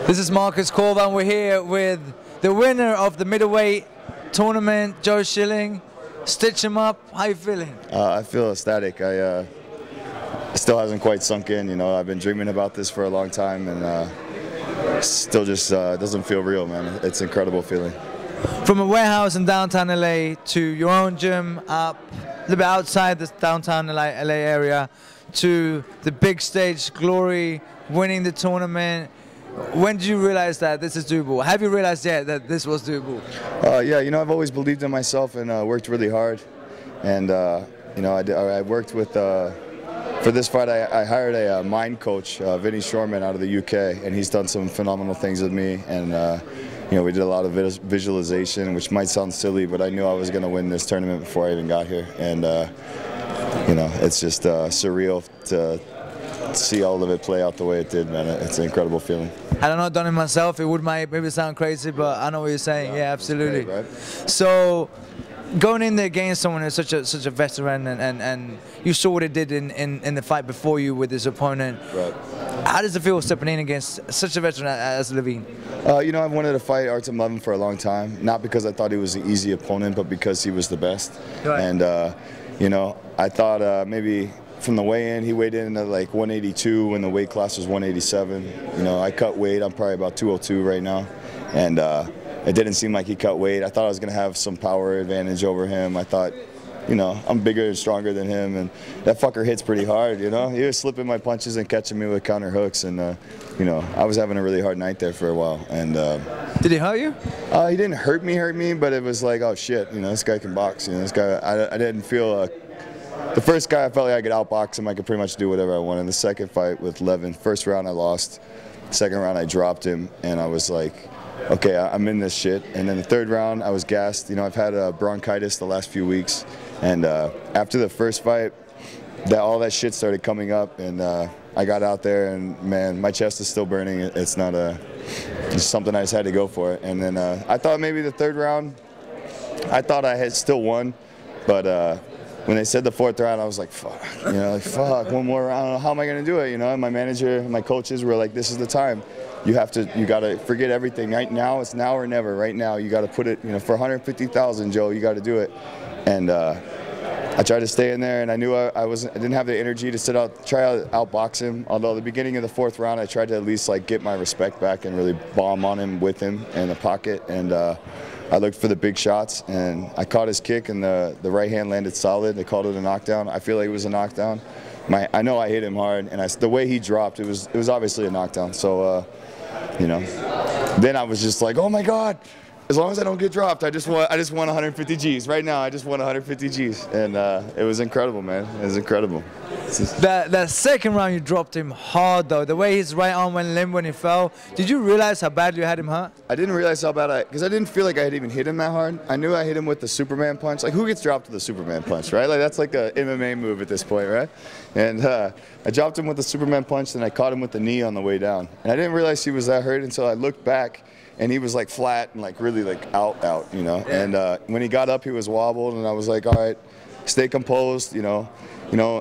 This is Marcus Kowal, and we're here with the winner of the middleweight tournament, Joe Schilling. Stitch him up. How you feeling? I feel ecstatic. It still hasn't quite sunk in. You know, I've been dreaming about this for a long time, and still just doesn't feel real, man. It's an incredible feeling. From a warehouse in downtown LA to your own gym up a little bit outside the downtown LA area to the big stage glory, winning the tournament. When did you realize that this is doable? Have you realized yet that this was doable? Yeah, you know, I've always believed in myself and worked really hard. And, you know, I worked with, for this fight, I hired a mind coach, Vinny Shorman out of the UK, and he's done some phenomenal things with me. And, you know, we did a lot of visualization, which might sound silly, but I knew I was going to win this tournament before I even got here. And, you know, it's just surreal to see all of it play out the way it did, man. It's an incredible feeling. I don't know, done it myself. It would maybe sound crazy, but I know what you're saying. Yeah, absolutely. Great, right? So, going in there against someone who's such a veteran, and you saw what it did in the fight before you with his opponent. Right. How does it feel stepping in against such a veteran as Levine? You know, I've wanted to fight Artem Levin for a long time. Not because I thought he was an easy opponent, but because he was the best. Right. And you know, I thought maybe from the weigh-in, he weighed in at like 182 when the weight class was 187. You know, I cut weight. I'm probably about 202 right now, and it didn't seem like he cut weight. I thought I was going to have some power advantage over him. I thought, you know, I'm bigger and stronger than him, and that fucker hits pretty hard, you know. He was slipping my punches and catching me with counter hooks, and, you know, I was having a really hard night there for a while. And did he hurt you? He didn't hurt me, but it was like, oh, shit, you know, this guy can box. You know, this guy, I didn't feel the first guy, I felt like I could outbox him. I could pretty much do whatever I wanted. The second fight with Levin, first round I lost. Second round I dropped him, and I was like, okay, I'm in this shit. And then the third round I was gassed. You know, I've had bronchitis the last few weeks, and after the first fight, all that shit started coming up, and I got out there, and man, my chest is still burning. It's not it's something I just had to go for it. And then I thought maybe the third round, I thought I had still won, but when they said the fourth round, I was like, fuck, you know, like, fuck, one more round, how am I going to do it? You know, and my manager and my coaches were like, this is the time. You got to forget everything. Right now, it's now or never. Right now, you got to put it, you know, for 150,000, Joe, you got to do it. And I tried to stay in there, and I knew I didn't have the energy to try to outbox him. Although the beginning of the fourth round, I tried to at least like get my respect back and really bomb on him with him in the pocket. And I looked for the big shots, and I caught his kick, and the right hand landed solid. They called it a knockdown. I feel like it was a knockdown. I know I hit him hard, and the way he dropped, it was obviously a knockdown. So, you know, then I was just like, oh my God. As long as I don't get dropped, I just won 150 G's. Right now, I just won 150 G's, and it was incredible, man. It was incredible. That second round, you dropped him hard, though. The way his right arm went limp when he fell. Did you realize how badly you had him hurt? I didn't realize how bad because I didn't feel like I had even hit him that hard. I knew I hit him with the Superman punch. Like, who gets dropped with a Superman punch, right? Like, that's like a MMA move at this point, right? And I dropped him with the Superman punch, and I caught him with the knee on the way down. And I didn't realize he was that hurt until I looked back. And he was like flat and like really like out, you know. And when he got up, he was wobbled, and I was like, all right, stay composed, you know.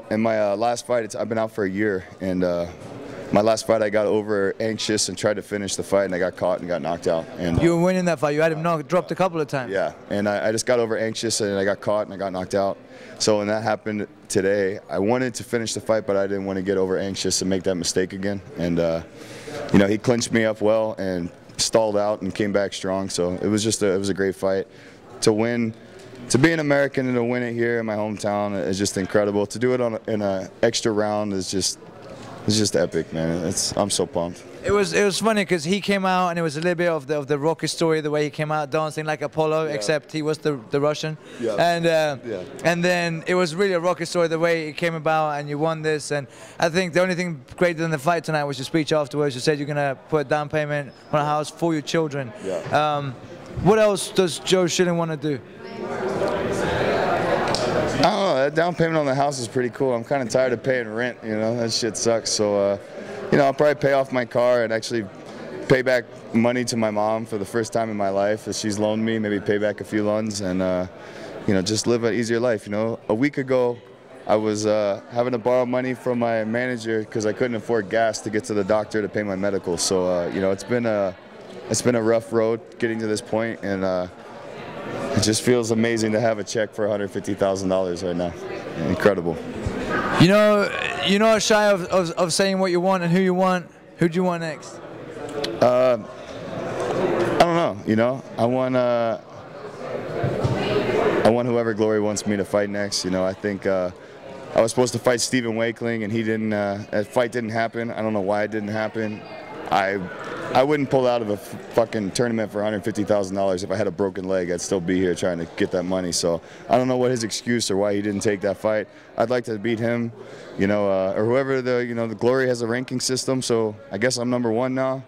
And my last fight, I've been out for a year, and my last fight I got over anxious and tried to finish the fight, and I got caught and got knocked out. And you were winning that fight. You had him dropped a couple of times. Yeah, and I just got over anxious, and I got caught and I got knocked out. So when that happened today, I wanted to finish the fight, but I didn't want to get over anxious and make that mistake again. And you know, he clinched me up well and stalled out and came back strong. So it was just it was a great fight. To win, to be an American and to win it here in my hometown is just incredible. To do it in an extra round is just epic, man. I'm so pumped. It was funny because he came out, and it was a little bit of the Rocky story, the way he came out dancing like Apollo, except he was the Russian. Yeah. And then it was really a Rocky story, the way it came about, and you won this. And I think the only thing greater than the fight tonight was your speech afterwards. You said you're gonna put a down payment on a house for your children. Yeah. What else does Joe Schilling want to do? I don't know, that down payment on the house is pretty cool. I'm kind of tired of paying rent, you know, that shit sucks. So, you know, I'll probably pay off my car and actually pay back money to my mom for the first time in my life that she's loaned me, maybe pay back a few loans, and, you know, just live an easier life. You know, a week ago, I was having to borrow money from my manager because I couldn't afford gas to get to the doctor to pay my medical. So you know, it's been a rough road getting to this point, and it just feels amazing to have a check for $150,000 right now. Incredible. You know, you're not shy of saying what you want and who you want. Who do you want next? I don't know. You know, I want whoever Glory wants me to fight next. You know, I think I was supposed to fight Stephen Wakeling, and he didn't. That fight didn't happen. I don't know why it didn't happen. I wouldn't pull out of a fucking tournament for $150,000 if I had a broken leg. I'd still be here trying to get that money. So I don't know what his excuse or why he didn't take that fight. I'd like to beat him, you know, or whoever the Glory has a ranking system. So I guess I'm number 1 now.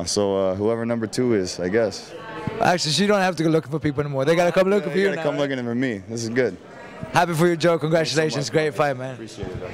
So whoever number 2 is, I guess. Actually, you don't have to go looking for people anymore. They got to come looking for you now. They got to come looking for me. This is good. Happy for you, Joe. Congratulations. Great fight, man. Appreciate it, though.